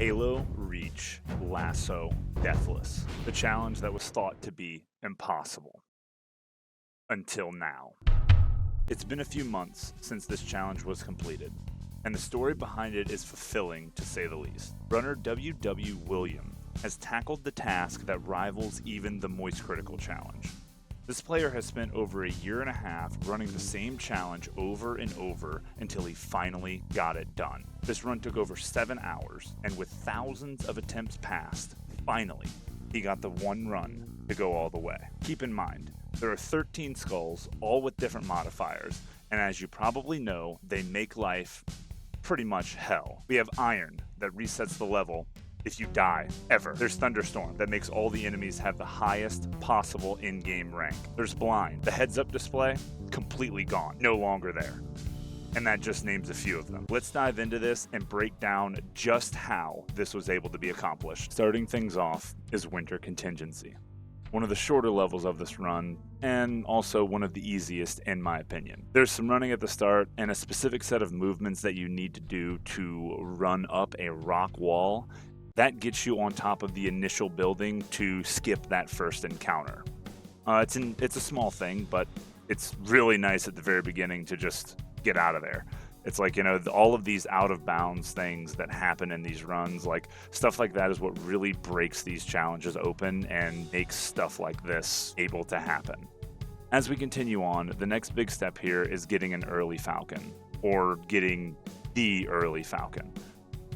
Halo Reach Lasso Deathless, the challenge that was thought to be impossible. Until now. It's been a few months since this challenge was completed, and the story behind it is fulfilling to say the least. Runner WWWilliam has tackled the task that rivals even the Moist Critical challenge. This player has spent over a year and a half running the same challenge over and over until he finally got it done. This run took over 7 hours, and with thousands of attempts passed, finally, he got the one run to go all the way. Keep in mind, there are 13 skulls, all with different modifiers, and as you probably know, they make life pretty much hell. We have Iron that resets the level if you die, ever. There's Thunderstorm that makes all the enemies have the highest possible in-game rank. There's Blind, the heads-up display, completely gone, no longer there. And that just names a few of them. Let's dive into this and break down just how this was able to be accomplished. Starting things off is Winter Contingency, one of the shorter levels of this run, and also one of the easiest in my opinion. There's some running at the start and a specific set of movements that you need to do to run up a rock wall. That gets you on top of the initial building to skip that first encounter. It's a small thing, but it's really nice at the very beginning to just get out of there. It's like, all of these out of bounds things that happen in these runs, like stuff like that is what really breaks these challenges open and makes stuff like this able to happen. As we continue on, the next big step here is getting an early Falcon, or getting the early Falcon.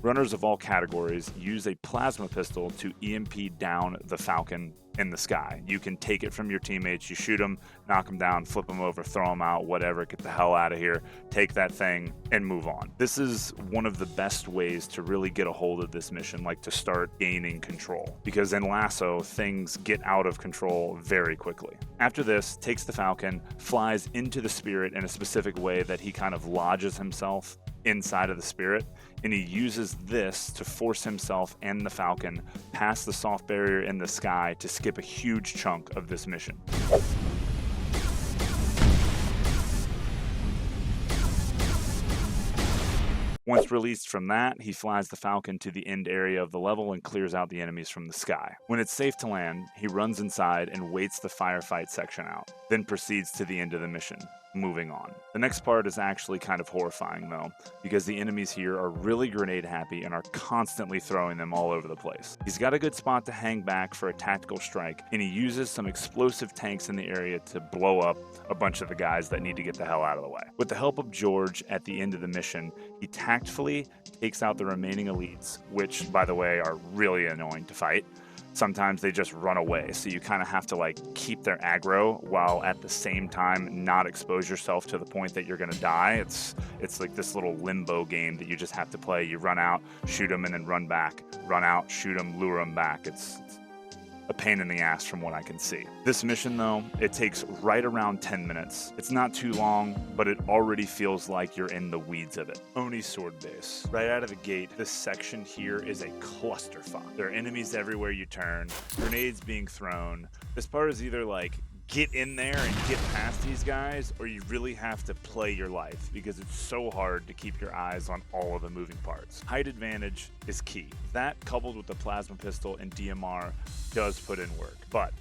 Runners of all categories use a plasma pistol to EMP down the Falcon in the sky. You can take it from your teammates, you shoot them, knock them down, flip them over, throw them out, whatever, get the hell out of here, take that thing, and move on. This is one of the best ways to really get a hold of this mission, like to start gaining control. Because in Lasso, things get out of control very quickly. After this, takes the Falcon, flies into the Spirit in a specific way that he kind of lodges himself inside of the Spirit, and he uses this to force himself and the Falcon past the soft barrier in the sky to skip a huge chunk of this mission. Once released from that, he flies the Falcon to the end area of the level and clears out the enemies from the sky. When it's safe to land, he runs inside and waits the firefight section out, then proceeds to the end of the mission. Moving on. The next part is actually kind of horrifying though, because the enemies here are really grenade happy and are constantly throwing them all over the place. He's got a good spot to hang back for a tactical strike, and he uses some explosive tanks in the area to blow up a bunch of the guys that need to get the hell out of the way. With the help of George at the end of the mission, he tactfully takes out the remaining elites, which by the way are really annoying to fight. Sometimes they just run away, so you kind of have to keep their aggro while at the same time not expose yourself to the point that you're going to die. It's like this little limbo game that you just have to play. You run out, shoot them, and then run back. Run out, shoot them, lure them back. It's a pain in the ass from what I can see. This mission though, it takes right around 10 minutes. It's not too long, but it already feels like you're in the weeds of it. ONI Sword Base. Right out of the gate, this section here is a clusterfuck. There are enemies everywhere you turn, grenades being thrown. This part is either get in there and get past these guys, or you really have to play your life because it's so hard to keep your eyes on all of the moving parts. Height advantage is key. That, coupled with the plasma pistol and DMR, does put in work. But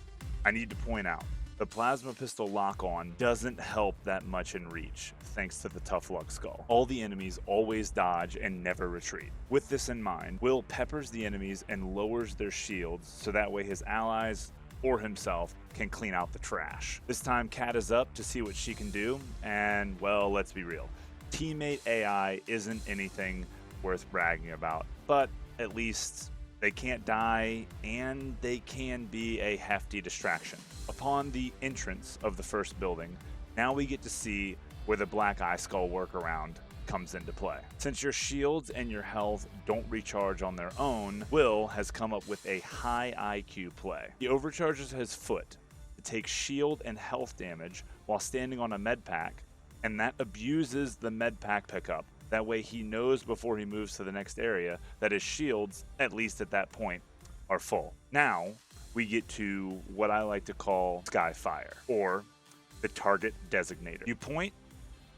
I need to point out, the plasma pistol lock-on doesn't help that much in Reach, thanks to the Tough Luck Skull. All the enemies always dodge and never retreat. With this in mind, Will peppers the enemies and lowers their shields so that way his allies or himself can clean out the trash. This time Kat is up to see what she can do, and well, let's be real. Teammate AI isn't anything worth bragging about, but at least they can't die and they can be a hefty distraction. Upon the entrance of the first building, now we get to see where the Black Eye Skull workaround comes into play. Since your shields and your health don't recharge on their own, Will has come up with a high IQ play. He overcharges his foot to take shield and health damage while standing on a med pack, and that abuses the med pack pickup. That way he knows before he moves to the next area that his shields, at least at that point, are full. Now we get to what I like to call Skyfire, or the target designator. You point,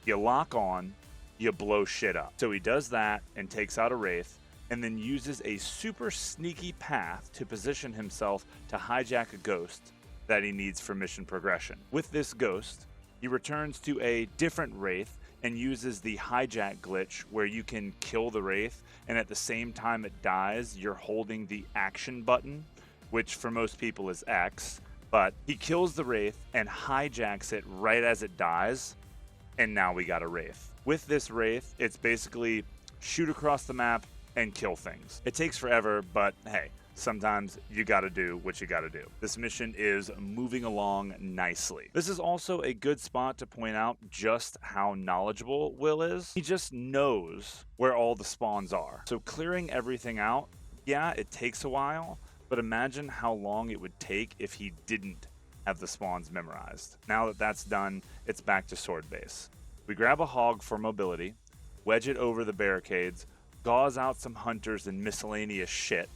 you lock on, you blow shit up. So he does that and takes out a Wraith, and then uses a super sneaky path to position himself to hijack a ghost that he needs for mission progression. With this ghost, he returns to a different wraith and uses the hijack glitch where you can kill the wraith, and at the same time it dies, you're holding the action button, which for most people is X, but he kills the wraith and hijacks it right as it dies, and now we got a wraith. With this wraith, it's basically shoot across the map and kill things. It takes forever, but hey, sometimes you gotta do what you gotta do. This mission is moving along nicely. This is also a good spot to point out just how knowledgeable Will is. He just knows where all the spawns are. So clearing everything out, yeah, it takes a while, but imagine how long it would take if he didn't have the spawns memorized. Now that that's done, it's back to Sword Base. We grab a hog for mobility, wedge it over the barricades, gauze out some hunters and miscellaneous shit,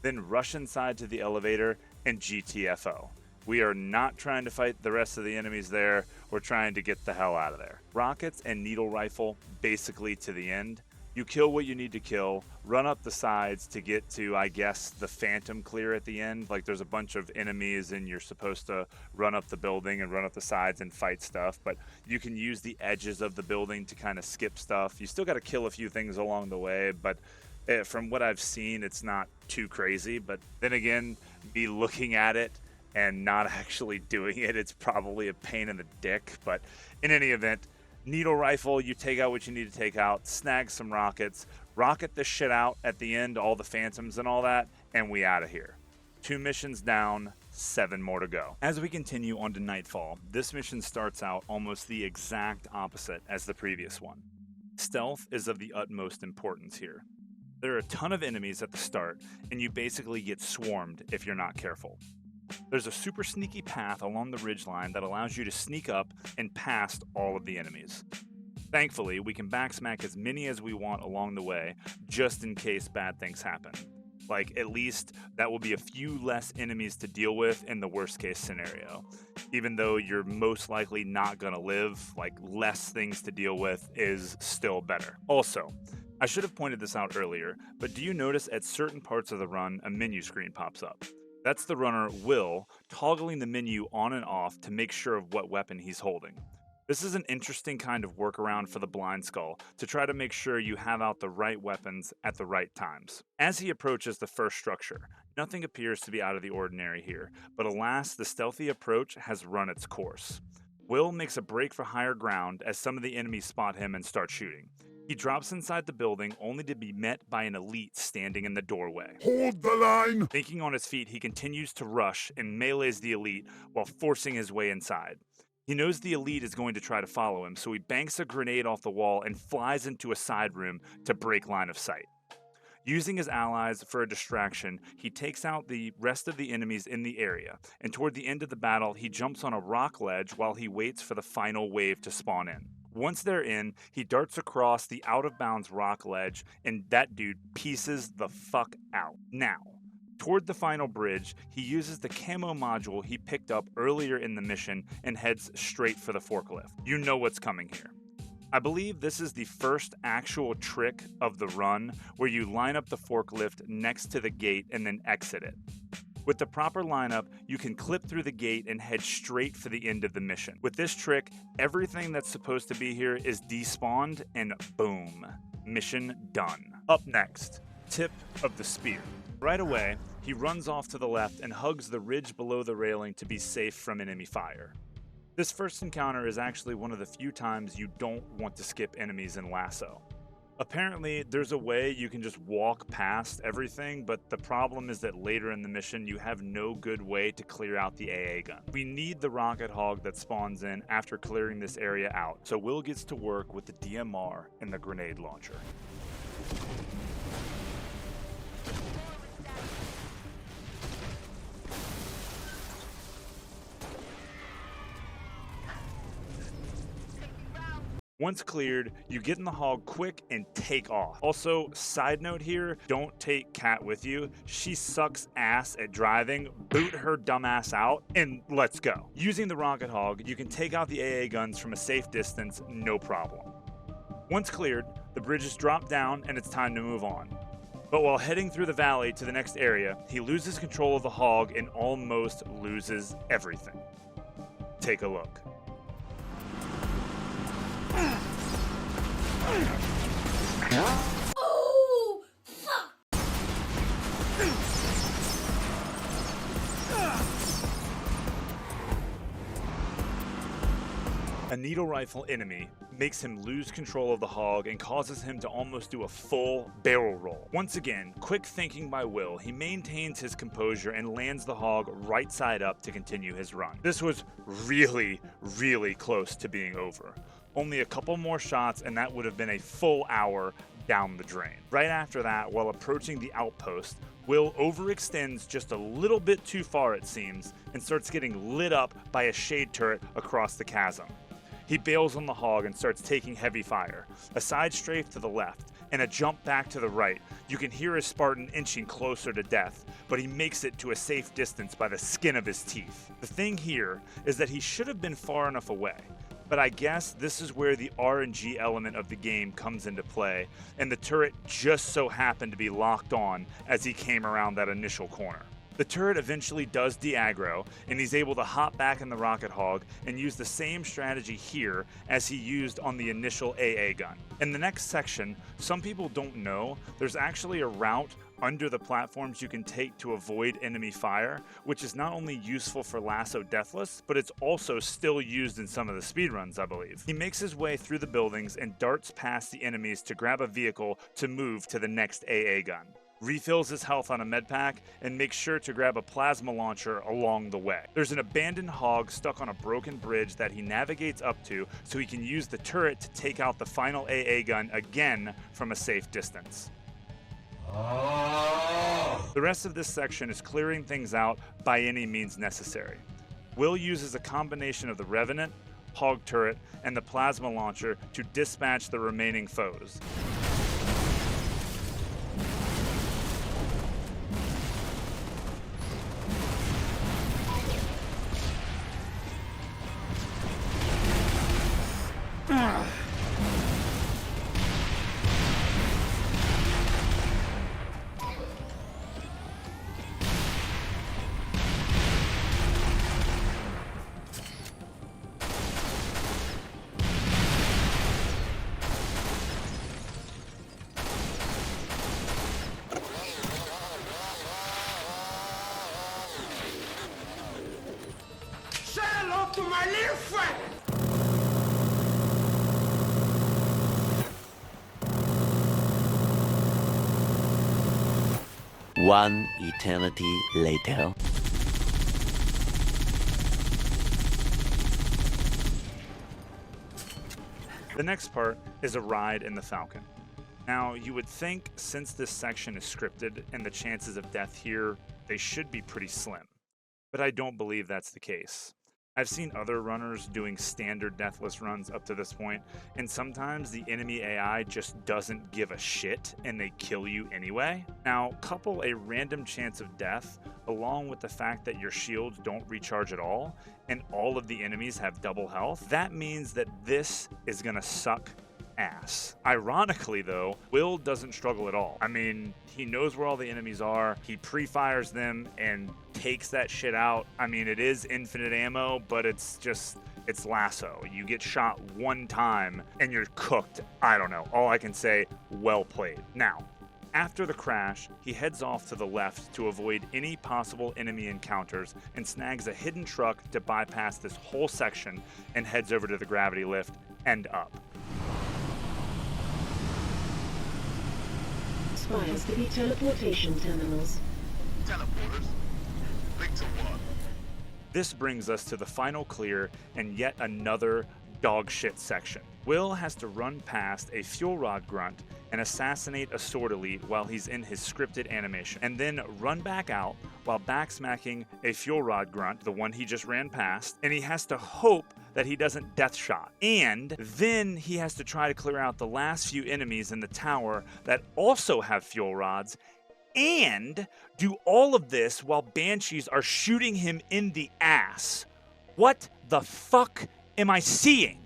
then rush inside to the elevator and GTFO. We are not trying to fight the rest of the enemies there, we're trying to get the hell out of there. Rockets and needle rifle basically to the end. You kill what you need to kill, run up the sides to get to, I guess, the phantom clear at the end. Like there's a bunch of enemies and you're supposed to run up the building and run up the sides and fight stuff, but you can use the edges of the building to kind of skip stuff. You still got to kill a few things along the way, but from what I've seen, it's not too crazy. But then again, me looking at it and not actually doing it, it's probably a pain in the dick. But in any event, needle rifle, you take out what you need to take out, snag some rockets, rocket this shit out at the end, all the phantoms and all that, and we out of here. 2 missions down, 7 more to go. As we continue on to Nightfall, this mission starts out almost the exact opposite as the previous one. Stealth is of the utmost importance here. There are a ton of enemies at the start, and you basically get swarmed if you're not careful. There's a super sneaky path along the ridgeline that allows you to sneak up and past all of the enemies. Thankfully, we can backsmack as many as we want along the way, just in case bad things happen. Like, at least that will be a few less enemies to deal with in the worst case scenario. Even though you're most likely not gonna live, like, less things to deal with is still better. Also, I should have pointed this out earlier, but do you notice at certain parts of the run a menu screen pops up? That's the runner, Will, toggling the menu on and off to make sure of what weapon he's holding. This is an interesting kind of workaround for the Blind Skull to try to make sure you have out the right weapons at the right times. As he approaches the first structure, nothing appears to be out of the ordinary here, but alas, the stealthy approach has run its course. Will makes a break for higher ground as some of the enemies spot him and start shooting. He drops inside the building only to be met by an elite standing in the doorway. Hold the line! Thinking on his feet, he continues to rush and melees the elite while forcing his way inside. He knows the elite is going to try to follow him, so he banks a grenade off the wall and flies into a side room to break line of sight. Using his allies for a distraction, he takes out the rest of the enemies in the area, and toward the end of the battle, he jumps on a rock ledge while he waits for the final wave to spawn in. Once they're in, he darts across the out-of-bounds rock ledge, and that dude pieces the fuck out. Now, toward the final bridge, he uses the camo module he picked up earlier in the mission and heads straight for the forklift. You know what's coming here. I believe this is the first actual trick of the run where you line up the forklift next to the gate and then exit it. With the proper lineup, you can clip through the gate and head straight for the end of the mission. With this trick, everything that's supposed to be here is despawned and boom, mission done. Up next, tip of the spear. Right away, he runs off to the left and hugs the ridge below the railing to be safe from enemy fire. This first encounter is actually one of the few times you don't want to skip enemies in Lasso. Apparently, there's a way you can just walk past everything, but the problem is that later in the mission, you have no good way to clear out the AA gun. We need the rocket hog that spawns in after clearing this area out, so Will gets to work with the DMR and the grenade launcher. Once cleared, you get in the hog quick and take off. Also, side note here, don't take Kat with you. She sucks ass at driving. Boot her dumbass out and let's go. Using the rocket hog, you can take out the AA guns from a safe distance, no problem. Once cleared, the bridge is dropped down and it's time to move on. But while heading through the valley to the next area, he loses control of the hog and almost loses everything. Take a look. Oh, fuck! A needle rifle enemy makes him lose control of the hog and causes him to almost do a full barrel roll. Once again, quick thinking by Will, he maintains his composure and lands the hog right side up to continue his run. This was really, really close to being over. Only a couple more shots and that would have been a full hour down the drain. Right after that, while approaching the outpost, Will overextends just a little bit too far it seems and starts getting lit up by a shade turret across the chasm. He bails on the hog and starts taking heavy fire. A side strafe to the left and a jump back to the right. You can hear his Spartan inching closer to death, but he makes it to a safe distance by the skin of his teeth. The thing here is that he should have been far enough away, but I guess this is where the RNG element of the game comes into play, and the turret just so happened to be locked on as he came around that initial corner. The turret eventually does de-aggro, and he's able to hop back in the rocket hog and use the same strategy here as he used on the initial AA gun. In the next section, some people don't know, there's actually a route under the platforms you can take to avoid enemy fire, which is not only useful for Lasso Deathless, but it's also still used in some of the speedruns, I believe. He makes his way through the buildings and darts past the enemies to grab a vehicle to move to the next AA gun. Refills his health on a med pack, and makes sure to grab a plasma launcher along the way. There's an abandoned hog stuck on a broken bridge that he navigates up to so he can use the turret to take out the final AA gun again from a safe distance. The rest of this section is clearing things out by any means necessary. Will uses a combination of the Revenant, hog turret, and the plasma launcher to dispatch the remaining foes. Say hello to my little friend! One eternity later. The next part is a ride in the Falcon. Now, you would think since this section is scripted and the chances of death here, they should be pretty slim. But I don't believe that's the case. I've seen other runners doing standard deathless runs up to this point, and sometimes the enemy AI just doesn't give a shit and they kill you anyway. Now, couple a random chance of death along with the fact that your shields don't recharge at all, and all of the enemies have double health, that means that this is gonna suck ass. Ironically though, Will doesn't struggle at all. I mean, he knows where all the enemies are, he pre-fires them and takes that shit out. I mean, it is infinite ammo, but it's Lasso. You get shot one time and you're cooked. I don't know. All I can say, well played. Now, after the crash, he heads off to the left to avoid any possible enemy encounters and snags a hidden truck to bypass this whole section and heads over to the gravity lift and up. Spires to be teleportation terminals. Teleporters. Victor 1. This brings us to the final clear and yet another dogshit section. Will has to run past a fuel rod grunt and assassinate a sword elite while he's in his scripted animation, and then run back out while backsmacking a fuel rod grunt, the one he just ran past, and he has to hope that he doesn't death shot. And then he has to try to clear out the last few enemies in the tower that also have fuel rods, and do all of this while banshees are shooting him in the ass. What the fuck am I seeing?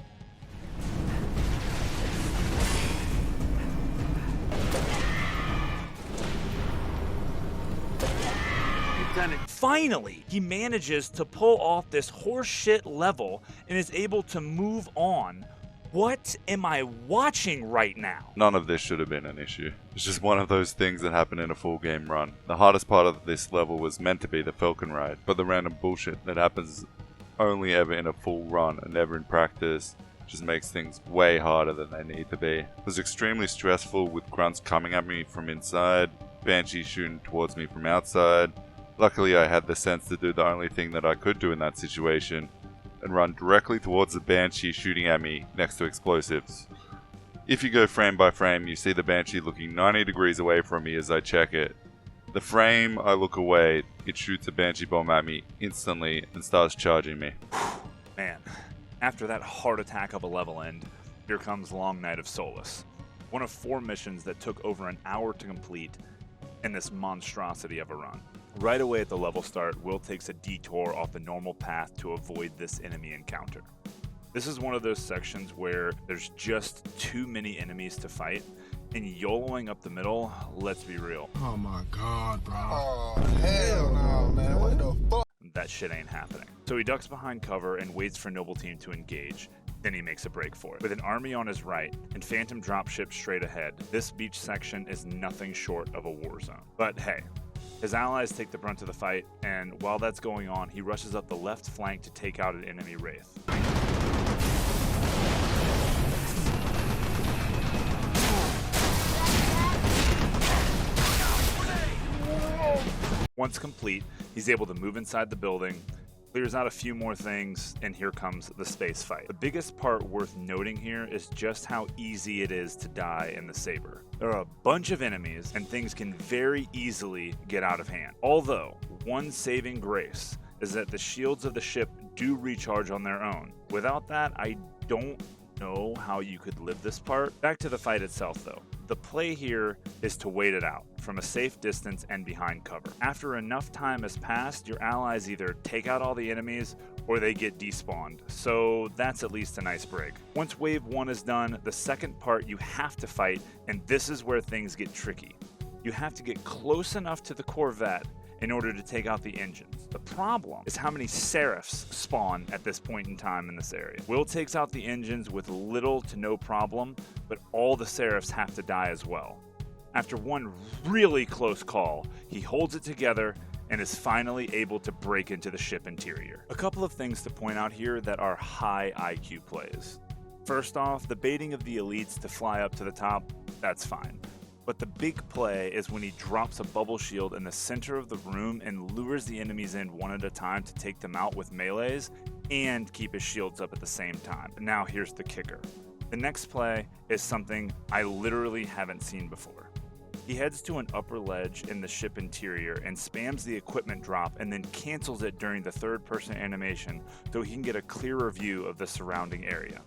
Lieutenant. Finally, he manages to pull off this horseshit level and is able to move on. What am I watching right now? None of this should have been an issue. It's just one of those things that happen in a full game run. The hardest part of this level was meant to be the Falcon ride, but the random bullshit that happens only ever in a full run and never in practice just makes things way harder than they need to be. It was extremely stressful with grunts coming at me from inside, banshees shooting towards me from outside. Luckily I had the sense to do the only thing that I could do in that situation, and run directly towards the Banshee shooting at me next to explosives. If you go frame by frame, you see the Banshee looking 90 degrees away from me as I check it. The frame I look away, it shoots a Banshee bomb at me instantly and starts charging me. Man, after that heart attack of a level end, here comes Long Night of Solace. One of 4 missions that took over an hour to complete in this monstrosity of a run. Right away at the level start, Will takes a detour off the normal path to avoid this enemy encounter. This is one of those sections where there's just too many enemies to fight, and YOLOing up the middle, let's be real. Oh my god, bro. Oh, hell no, man. What the fuck? That shit ain't happening. So he ducks behind cover and waits for Noble Team to engage. Then he makes a break for it. With an army on his right and Phantom dropships straight ahead, this beach section is nothing short of a war zone. But hey, his allies take the brunt of the fight, and while that's going on, he rushes up the left flank to take out an enemy Wraith. Once complete, he's able to move inside the building, clears out a few more things, and here comes the space fight. The biggest part worth noting here is just how easy it is to die in the Saber. There are a bunch of enemies, and things can very easily get out of hand. Although, one saving grace is that the shields of the ship do recharge on their own. Without that, I don't know how you could live this part. Back to the fight itself though. The play here is to wait it out from a safe distance and behind cover. After enough time has passed, your allies either take out all the enemies or they get despawned, so that's at least a nice break. Once wave 1 is done, the second part you have to fight, and this is where things get tricky. You have to get close enough to the Corvette in order to take out the engines. The problem is how many Seraphs spawn at this point in time in this area. Will takes out the engines with little to no problem, but all the Seraphs have to die as well. After one really close call, he holds it together and is finally able to break into the ship interior. A couple of things to point out here that are high IQ plays. First off, the baiting of the elites to fly up to the top, that's fine. But the big play is when he drops a bubble shield in the center of the room and lures the enemies in one at a time to take them out with melees and keep his shields up at the same time. Now here's the kicker. The next play is something I literally haven't seen before. He heads to an upper ledge in the ship interior and spams the equipment drop and then cancels it during the third-person animation so he can get a clearer view of the surrounding area.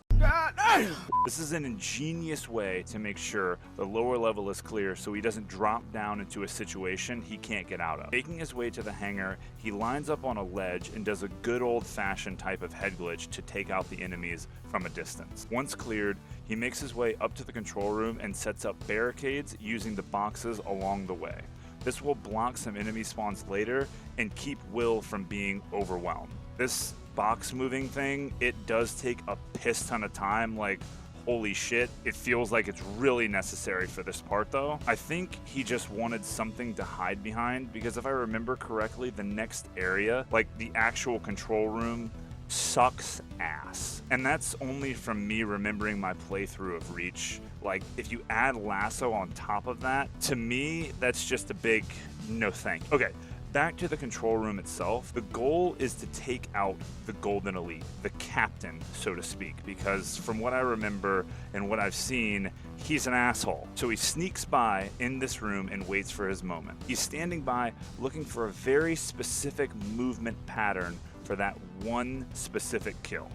This is an ingenious way to make sure the lower level is clear so he doesn't drop down into a situation he can't get out of. Making his way to the hangar, he lines up on a ledge and does a good old-fashioned type of head glitch to take out the enemies from a distance. Once cleared, he makes his way up to the control room and sets up barricades using the boxes along the way. This will block some enemy spawns later and keep Will from being overwhelmed. This box moving thing, it does take a piss ton of time, like holy shit. It feels like it's really necessary for this part though. I think he just wanted something to hide behind because if I remember correctly, the next area, like the actual control room, sucks ass. And that's only from me remembering my playthrough of Reach. Like, if you add lasso on top of that, to me, that's just a big no thank you. Okay, back to the control room itself. The goal is to take out the Golden Elite, the captain, so to speak, because from what I remember and what I've seen, he's an asshole. So he sneaks by in this room and waits for his moment. He's standing by looking for a very specific movement pattern for that one specific kill.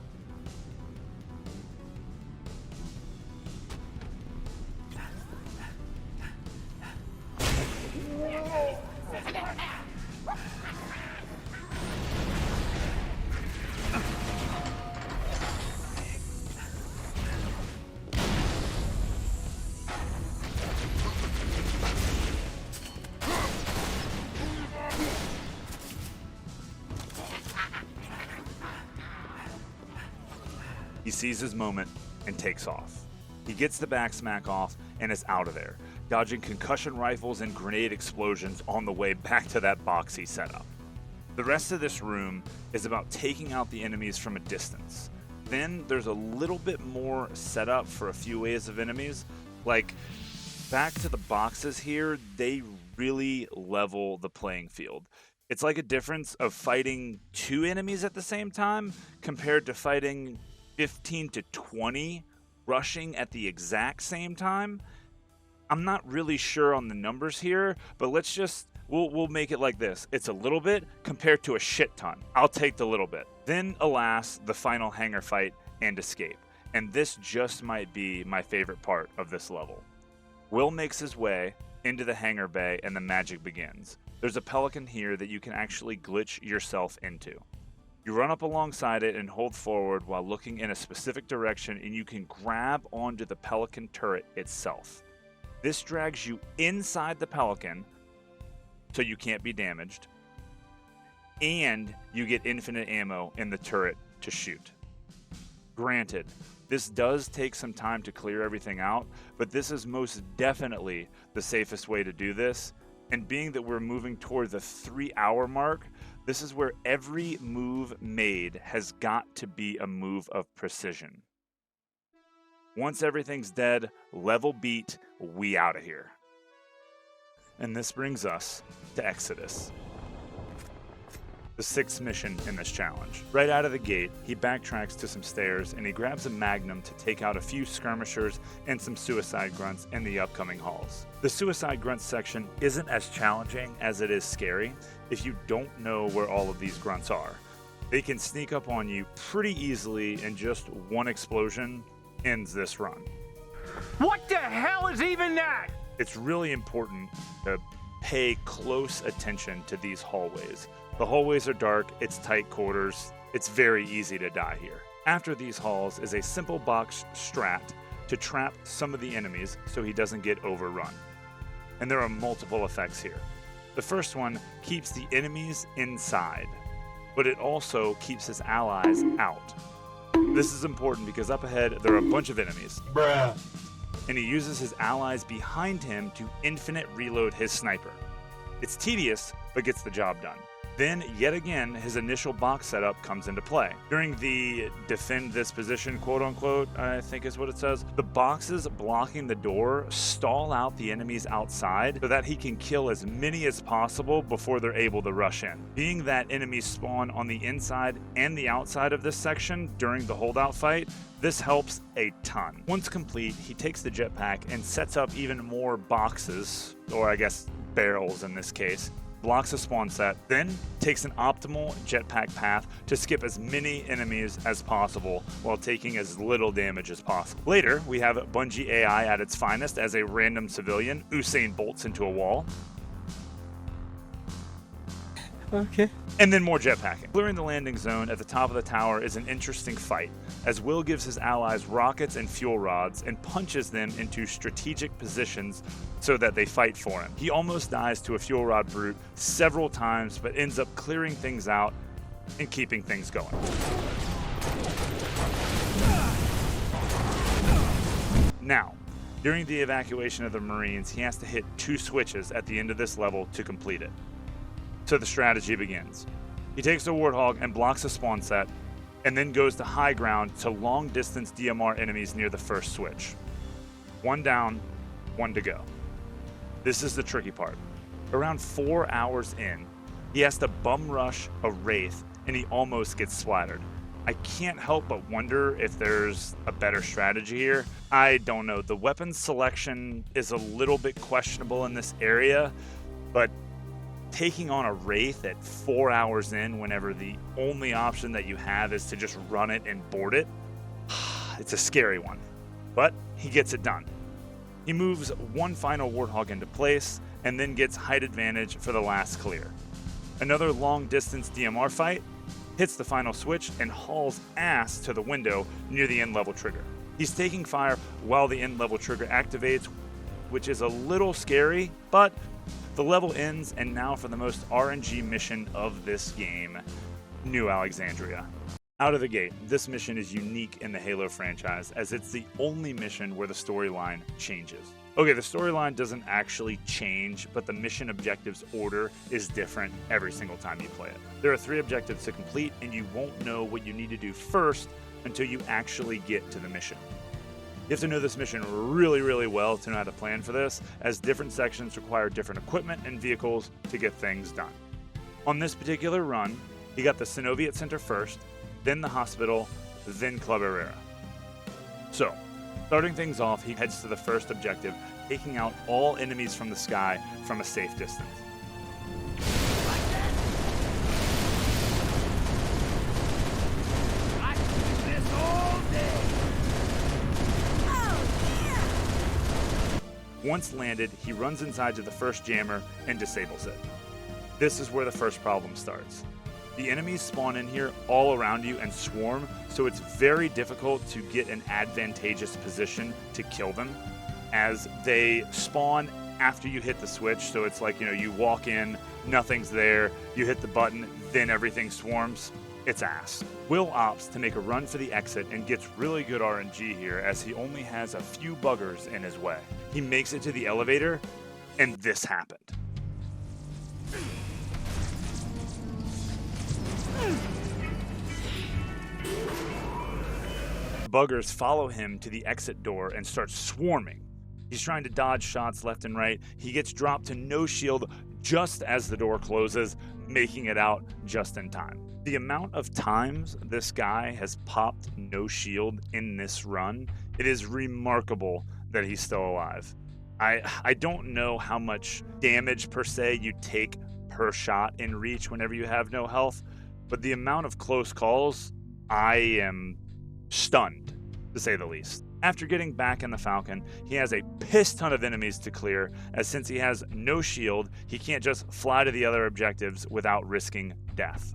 He sees his moment and takes off. He gets the backsmack off and is out of there, dodging concussion rifles and grenade explosions on the way back to that box he set up. The rest of this room is about taking out the enemies from a distance. Then there's a little bit more setup for a few waves of enemies. Like, back to the boxes here, they really level the playing field. It's like a difference of fighting 2 enemies at the same time compared to fighting 15 to 20 rushing at the exact same time. I'm not really sure on the numbers here, but we'll make it like this. It's a little bit compared to a shit ton. I'll take the little bit. Then, alas, the final hangar fight and escape. And this just might be my favorite part of this level. Will makes his way into the hangar bay and the magic begins. There's a pelican here that you can actually glitch yourself into. You run up alongside it and hold forward while looking in a specific direction, and you can grab onto the pelican turret itself. This drags you inside the pelican so you can't be damaged, and you get infinite ammo in the turret to shoot. Granted, this does take some time to clear everything out, but this is most definitely the safest way to do this. And being that we're moving toward the 3-hour mark, this is where every move made has got to be a move of precision. Once everything's dead, level beat, we out of here. And this brings us to Exodus, the 6th mission in this challenge. Right out of the gate, he backtracks to some stairs and he grabs a magnum to take out a few skirmishers and some suicide grunts in the upcoming halls. The suicide grunts section isn't as challenging as it is scary if you don't know where all of these grunts are. They can sneak up on you pretty easily, and just one explosion ends this run. What the hell is even that? It's really important to pay close attention to these hallways. The hallways are dark, it's tight quarters, it's very easy to die here. After these halls is a simple box strat to trap some of the enemies so he doesn't get overrun. And there are multiple effects here. The first one keeps the enemies inside, but it also keeps his allies out. This is important because up ahead there are a bunch of enemies. Bruh. And he uses his allies behind him to infinite reload his sniper. It's tedious, but gets the job done. Then, yet again, his initial box setup comes into play. During the defend this position, quote-unquote, I think is what it says, the boxes blocking the door stall out the enemies outside so that he can kill as many as possible before they're able to rush in. Being that enemies spawn on the inside and the outside of this section during the holdout fight, this helps a ton. Once complete, he takes the jetpack and sets up even more boxes, or I guess barrels in this case, blocks a spawn set, then takes an optimal jetpack path to skip as many enemies as possible while taking as little damage as possible. Later, we have Bungie AI at its finest as a random civilian Usain bolts into a wall. Okay. And then more jetpacking. Clearing the landing zone at the top of the tower is an interesting fight, as Will gives his allies rockets and fuel rods and punches them into strategic positions so that they fight for him. He almost dies to a fuel rod brute several times, but ends up clearing things out and keeping things going. Now, during the evacuation of the Marines, he has to hit 2 switches at the end of this level to complete it. So the strategy begins. He takes the Warthog and blocks a spawn set, and then goes to high ground to long-distance DMR enemies near the first switch. 1 down, 1 to go. This is the tricky part. Around 4 hours in, he has to bum rush a Wraith, and he almost gets splattered. I can't help but wonder if there's a better strategy here. I don't know. The weapon selection is a little bit questionable in this area, but taking on a Wraith at 4 hours in whenever the only option that you have is to just run it and board it, it's a scary one. But he gets it done. He moves 1 final Warthog into place and then gets height advantage for the last clear. Another long distance DMR fight, hits the final switch and hauls ass to the window near the end level trigger. He's taking fire while the end level trigger activates, which is a little scary, but the level ends, and now for the most RNG mission of this game, New Alexandria. Out of the gate, this mission is unique in the Halo franchise as it's the only mission where the storyline changes. Okay, the storyline doesn't actually change, but the mission objectives order is different every single time you play it. There are 3 objectives to complete, and you won't know what you need to do first until you actually get to the mission. You have to know this mission really, really well to know how to plan for this, as different sections require different equipment and vehicles to get things done. On this particular run, he got the Synoviate Center first, then the hospital, then Club Herrera. So, starting things off, he heads to the first objective, taking out all enemies from the sky from a safe distance. Once landed, he runs inside to the first jammer and disables it. This is where the first problem starts. The enemies spawn in here all around you and swarm, so it's very difficult to get an advantageous position to kill them, as they spawn after you hit the switch. So it's like, you walk in, nothing's there, you hit the button, then everything swarms. It's ass. Will opts to make a run for the exit and gets really good RNG here, as he only has a few buggers in his way. He makes it to the elevator, and this happened. Buggers follow him to the exit door and start swarming. He's trying to dodge shots left and right. He gets dropped to no shield just as the door closes, making it out just in time. The amount of times this guy has popped no shield in this run, it is remarkable that he's still alive. I don't know how much damage per se you take per shot in Reach whenever you have no health, but the amount of close calls, I am stunned, to say the least. After getting back in the Falcon, he has a piss ton of enemies to clear, as since he has no shield, he can't just fly to the other objectives without risking death.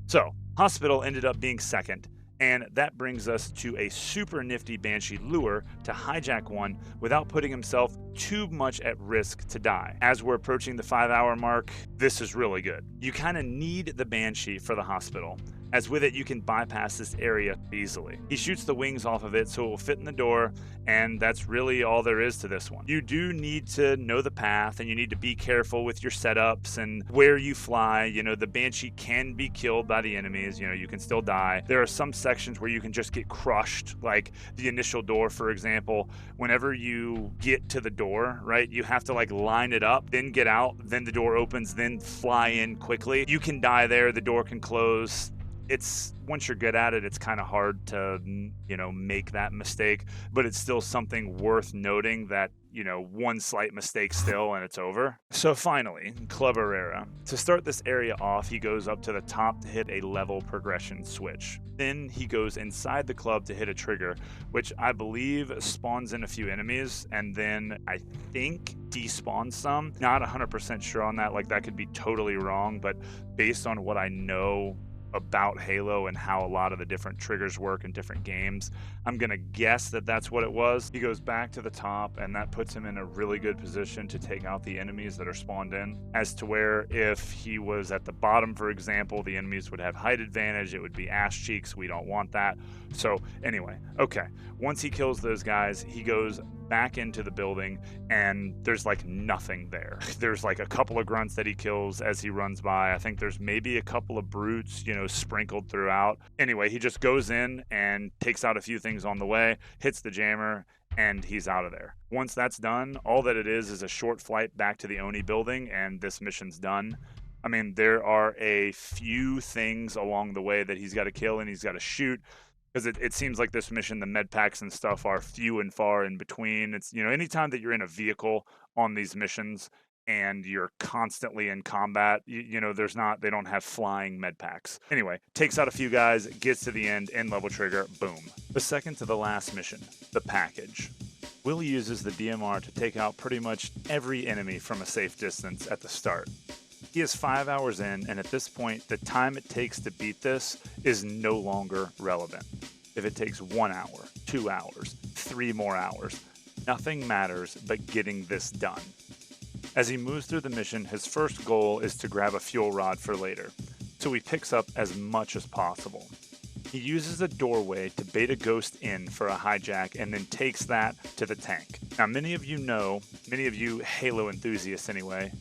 So, Hospital ended up being second, and that brings us to a super nifty Banshee lure to hijack one without putting himself too much at risk to die. As we're approaching the 5-hour mark, this is really good. You kind of need the Banshee for the Hospital, as with it you can bypass this area easily. He shoots the wings off of it so it will fit in the door, and that's really all there is to this one. You do need to know the path, and you need to be careful with your setups and where you fly. The Banshee can be killed by the enemies, you can still die. There are some sections where you can just get crushed, like the initial door, for example. Whenever you get to the door, right, you have to line it up, then get out, then the door opens, then fly in quickly. You can die there, the door can close. Once you're good at it, it's kind of hard to, make that mistake, but it's still something worth noting that, one slight mistake still and it's over. So finally, Club Herrera. To start this area off, he goes up to the top to hit a level progression switch. Then he goes inside the club to hit a trigger, which I believe spawns in a few enemies, and then I think despawns some. Not 100% sure on that, that could be totally wrong, but based on what I know about Halo and how a lot of the different triggers work in different games, I'm gonna guess that that's what it was. He goes back to the top, and that puts him in a really good position to take out the enemies that are spawned in, as to where if he was at the bottom, for example, the enemies would have height advantage. It would be ass cheeks. We don't want that. So anyway, okay, once he kills those guys, he goes back into the building, and there's nothing there. There's a couple of grunts that he kills as he runs by. I think there's maybe a couple of brutes, sprinkled throughout. Anyway, he just goes in and takes out a few things on the way, hits the jammer, and he's out of there. Once that's done, all that it is a short flight back to the ONI building, and this mission's done. I mean, there are a few things along the way that he's got to kill and he's got to shoot, because it seems like this mission, the med packs and stuff are few and far in between. It's, anytime that you're in a vehicle on these missions and you're constantly in combat, they don't have flying med packs. Anyway, takes out a few guys, gets to the end level trigger, boom. The second to the last mission, the package. Will uses the DMR to take out pretty much every enemy from a safe distance at the start. He is 5 hours in, and at this point, the time it takes to beat this is no longer relevant. If it takes 1 hour, 2 hours, 3 more hours, nothing matters but getting this done. As he moves through the mission, his first goal is to grab a fuel rod for later, so he picks up as much as possible. He uses a doorway to bait a ghost in for a hijack and then takes that to the tank. Now, many of you Halo enthusiasts anyway,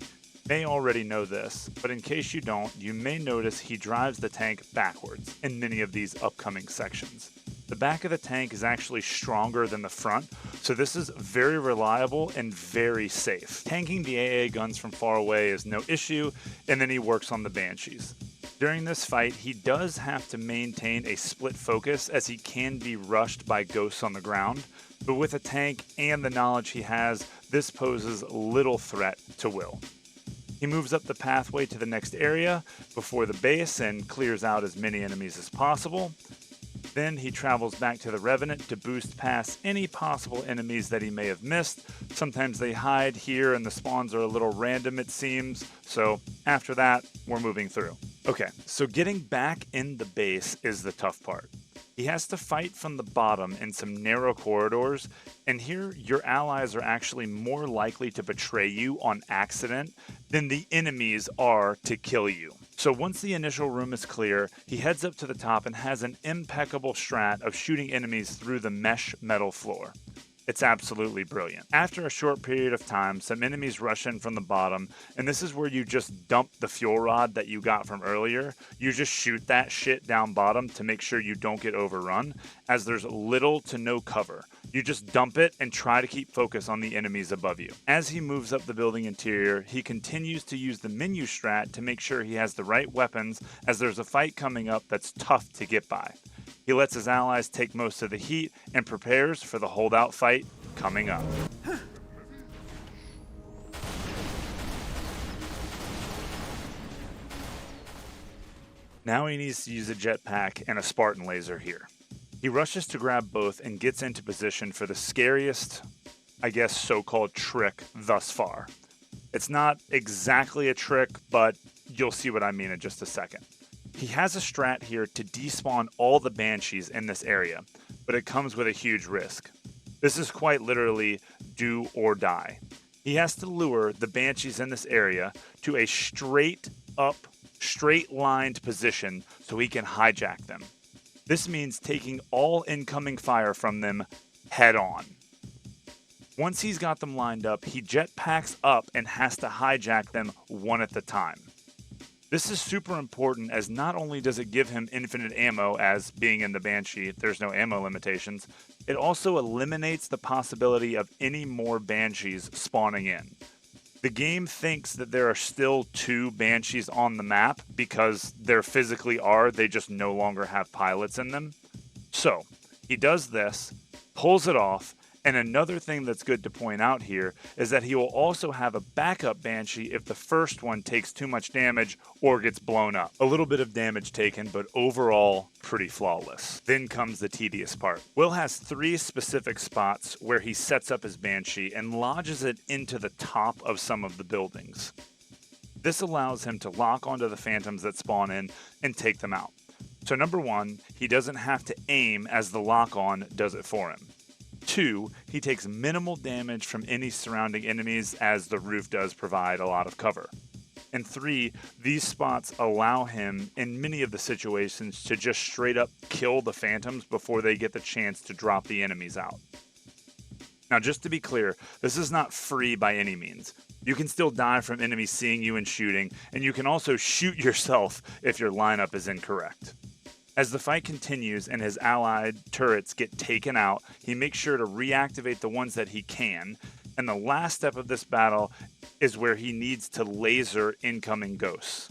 may already know this, but in case you don't, you may notice he drives the tank backwards in many of these upcoming sections. The back of the tank is actually stronger than the front, so this is very reliable and very safe. Tanking the AA guns from far away is no issue, and then he works on the Banshees. During this fight, he does have to maintain a split focus as he can be rushed by ghosts on the ground, but with a tank and the knowledge he has, this poses little threat to Will. He moves up the pathway to the next area before the base and clears out as many enemies as possible. Then he travels back to the Revenant to boost past any possible enemies that he may have missed. Sometimes they hide here and the spawns are a little random, it seems, so after that, we're moving through. Okay, so getting back in the base is the tough part. He has to fight from the bottom in some narrow corridors, and here your allies are actually more likely to betray you on accident than the enemies are to kill you. So once the initial room is clear, he heads up to the top and has an impeccable strat of shooting enemies through the mesh metal floor. It's absolutely brilliant. After a short period of time, some enemies rush in from the bottom, and this is where you just dump the fuel rod that you got from earlier. You just shoot that shit down bottom to make sure you don't get overrun, as there's little to no cover. You just dump it and try to keep focus on the enemies above you. As he moves up the building interior, he continues to use the menu strat to make sure he has the right weapons, as there's a fight coming up that's tough to get by. He lets his allies take most of the heat and prepares for the holdout fight coming up. Now he needs to use a jetpack and a Spartan laser here. He rushes to grab both and gets into position for the scariest, I guess, so-called trick thus far. It's not exactly a trick, but you'll see what I mean in just a second. He has a strat here to despawn all the Banshees in this area, but it comes with a huge risk. This is quite literally do or die. He has to lure the Banshees in this area to a straight-lined position so he can hijack them. This means taking all incoming fire from them head on. Once he's got them lined up, he jetpacks up and has to hijack them one at a time. This is super important, as not only does it give him infinite ammo, as being in the Banshee, there's no ammo limitations, it also eliminates the possibility of any more Banshees spawning in. The game thinks that there are still 2 Banshees on the map because there physically are, they just no longer have pilots in them. So, he does this, pulls it off, and another thing that's good to point out here is that he will also have a backup Banshee if the first one takes too much damage or gets blown up. A little bit of damage taken, but overall pretty flawless. Then comes the tedious part. Will has 3 specific spots where he sets up his Banshee and lodges it into the top of some of the buildings. This allows him to lock onto the phantoms that spawn in and take them out. So number 1, he doesn't have to aim, as the lock-on does it for him. 2, he takes minimal damage from any surrounding enemies, as the roof does provide a lot of cover. And 3, these spots allow him, in many of the situations, to just straight up kill the phantoms before they get the chance to drop the enemies out. Now, just to be clear, this is not free by any means. You can still die from enemies seeing you and shooting, and you can also shoot yourself if your lineup is incorrect. As the fight continues and his allied turrets get taken out, he makes sure to reactivate the ones that he can, and the last step of this battle is where he needs to laser incoming ghosts.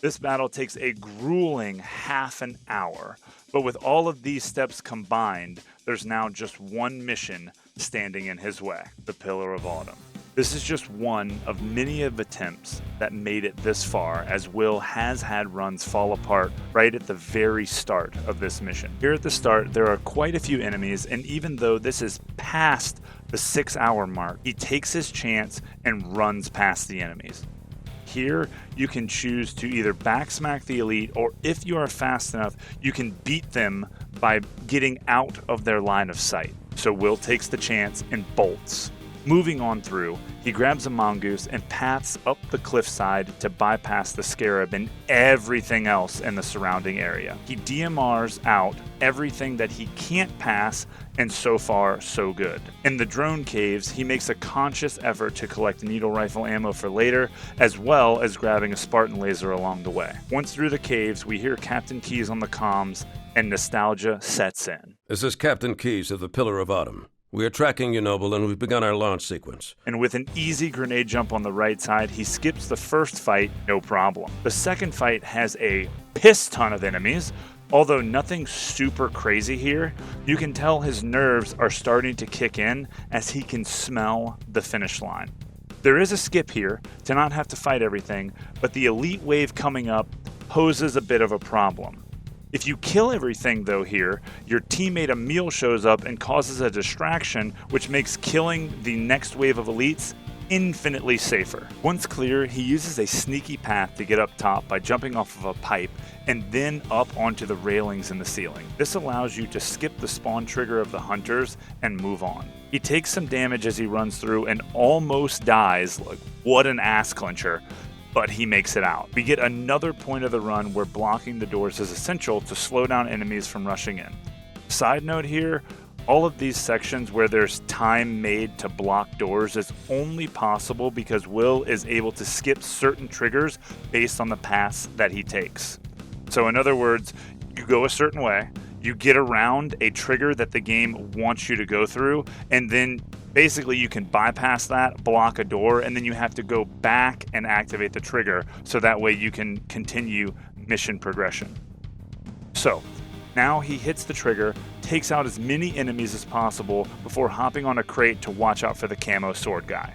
This battle takes a grueling half an hour, but with all of these steps combined, there's now just one mission standing in his way: the Pillar of Autumn. This is just one of many of attempts that made it this far, as Will has had runs fall apart right at the very start of this mission. Here at the start, there are quite a few enemies, and even though this is past the 6-hour mark, he takes his chance and runs past the enemies. Here, you can choose to either backsmack the elite, or if you are fast enough, you can beat them by getting out of their line of sight. So Will takes the chance and bolts. Moving on through, he grabs a mongoose and paths up the cliffside to bypass the scarab and everything else in the surrounding area. He DMRs out everything that he can't pass, and so far, so good. In the drone caves, he makes a conscious effort to collect needle rifle ammo for later, as well as grabbing a Spartan laser along the way. Once through the caves, we hear Captain Keyes on the comms, and nostalgia sets in. This is Captain Keyes of the Pillar of Autumn. We are tracking you, Noble, and we've begun our launch sequence. And with an easy grenade jump on the right side, he skips the first fight, no problem. The second fight has a piss ton of enemies. Although nothing super crazy here, you can tell his nerves are starting to kick in as he can smell the finish line. There is a skip here to not have to fight everything, but the elite wave coming up poses a bit of a problem. If you kill everything though here, your teammate Emil shows up and causes a distraction, which makes killing the next wave of elites infinitely safer. Once clear, he uses a sneaky path to get up top by jumping off of a pipe and then up onto the railings in the ceiling. This allows you to skip the spawn trigger of the hunters and move on. He takes some damage as he runs through and almost dies, like what an ass clincher, but he makes it out. We get another point of the run where blocking the doors is essential to slow down enemies from rushing in. Side note here, all of these sections where there's time made to block doors is only possible because Will is able to skip certain triggers based on the paths that he takes. So in other words, you go a certain way, you get around a trigger that the game wants you to go through, and then basically you can bypass that, block a door, and then you have to go back and activate the trigger so that way you can continue mission progression. So now he hits the trigger, takes out as many enemies as possible before hopping on a crate to watch out for the camo sword guy.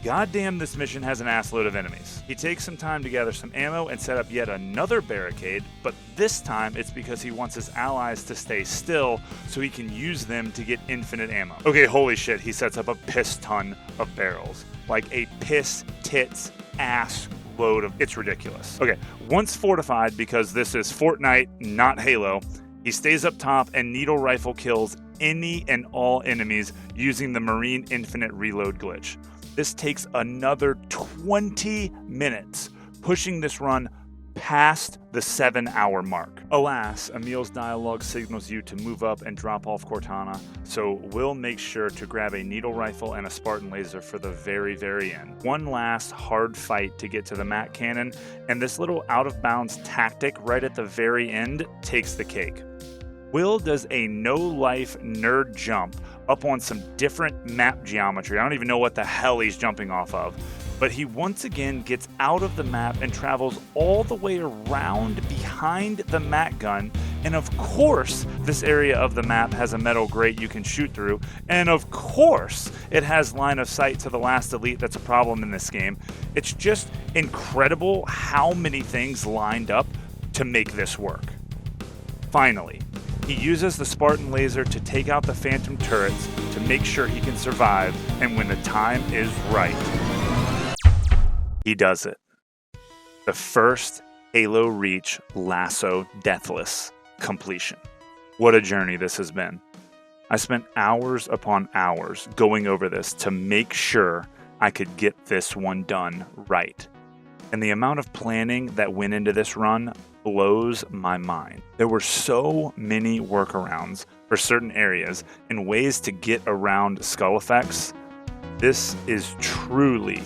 Goddamn, this mission has an assload of enemies. He takes some time to gather some ammo and set up yet another barricade, but this time it's because he wants his allies to stay still so he can use them to get infinite ammo. Okay, holy shit, he sets up a piss ton of barrels. Like a piss, tits, ass load of... It's ridiculous. Okay, once fortified, because this is Fortnite, not Halo, he stays up top and needle rifle kills any and all enemies using the Marine Infinite Reload glitch. This takes another 20 minutes, pushing this run past the 7-hour mark. Alas, Emil's dialogue signals you to move up and drop off Cortana, so Will makes sure to grab a needle rifle and a Spartan laser for the very, very end. One last hard fight to get to the Mat Cannon, and this little out-of-bounds tactic right at the very end takes the cake. Will does a no-life nerd jump up on some different map geometry. I don't even know what the hell he's jumping off of. But he once again gets out of the map and travels all the way around behind the mat gun. And of course, this area of the map has a metal grate you can shoot through. And of course, it has line of sight to the last elite that's a problem in this game. It's just incredible how many things lined up to make this work. Finally, he uses the Spartan laser to take out the phantom turrets to make sure he can survive, and when the time is right, he does it. The first Halo Reach Lasso Deathless completion. What a journey this has been. I spent hours upon hours going over this to make sure I could get this one done right. And the amount of planning that went into this run blows my mind. There were so many workarounds for certain areas and ways to get around skull effects. This is truly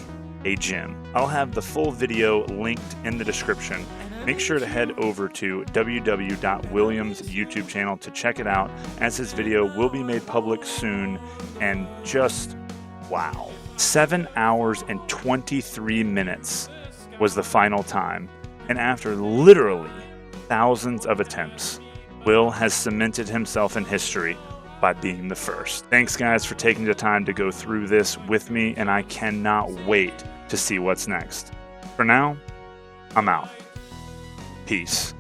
a gem. I'll have the full video linked in the description. Make sure to head over to WWWilliam's YouTube channel to check it out, as his video will be made public soon. And just wow. 7 hours and 23 minutes was the final time. And after literally thousands of attempts, Will has cemented himself in history by being the first. Thanks guys for taking the time to go through this with me, and I cannot wait to see what's next. For now, I'm out. Peace.